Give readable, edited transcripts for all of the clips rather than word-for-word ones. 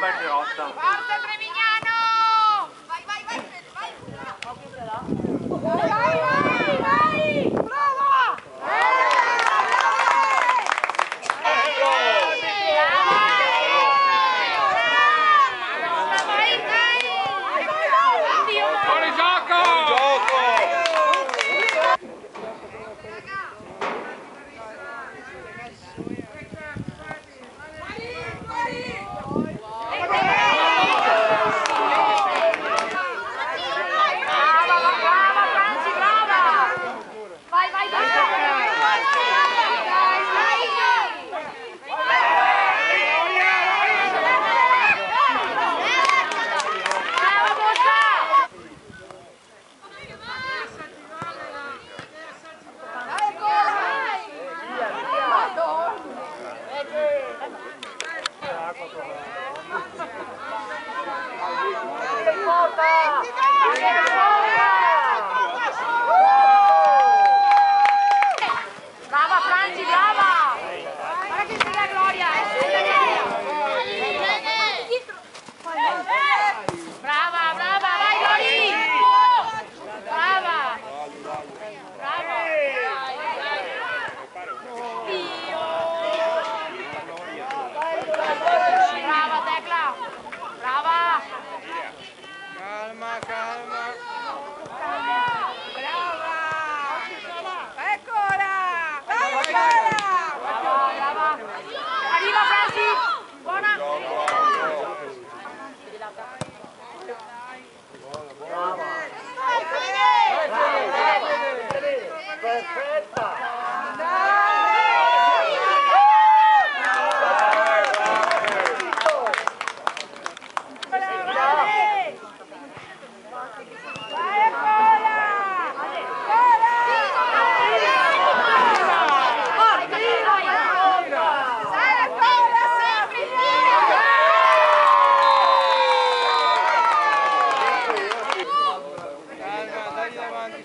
Banderotta. Forza Trevignano! Vai, vai, vai! Vai, vai, vai! Vai! Brava! Fuori gioco! Brava Franci, brava! Guarda che sei la Gloria! Brava, brava, vai Lori! Brava! Brava! Brava Tecla! Brava! Calma, calma. Brava! Eccola! Vai, brava! Brava! Arriva Franci! Buona! Perfetta!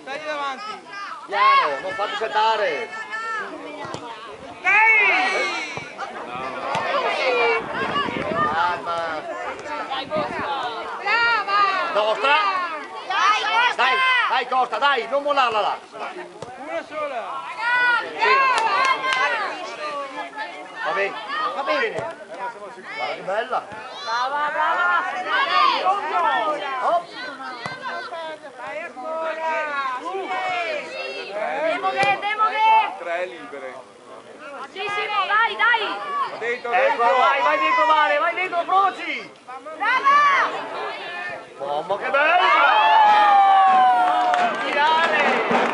Tagli davanti. Piano, non fate saltare! Calma! Brava! Costa! Dai, Costa! Dai, dai Costa, dai, non mollarla là! Una sola. Va bene, va bene! Guarda che bella! Brava, brava! Oh. Demoghe! Tre libere. Sì, Simo, dai, dai! Dentro, Ecco, dentro. vai dentro Vale, vai dentro Froci! Brava! Mamma che bella! Finale!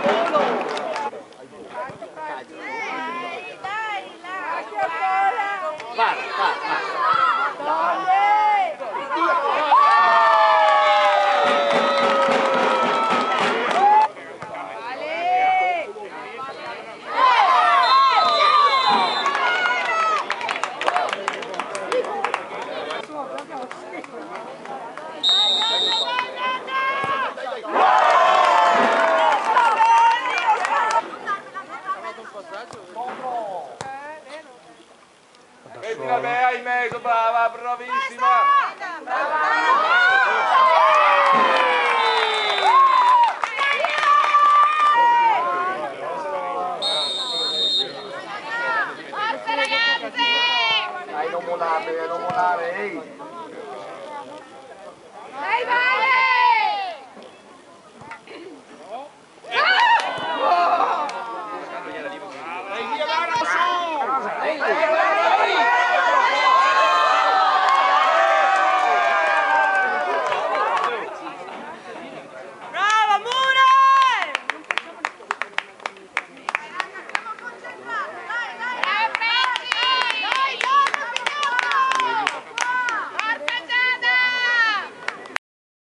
Uno! Vai, vai, vai! Mettila Bea in mezzo, brava, bravissima. Forza ragazze! Dai, non molare, ehi! Dai, Vale! Dai via, Lara, su!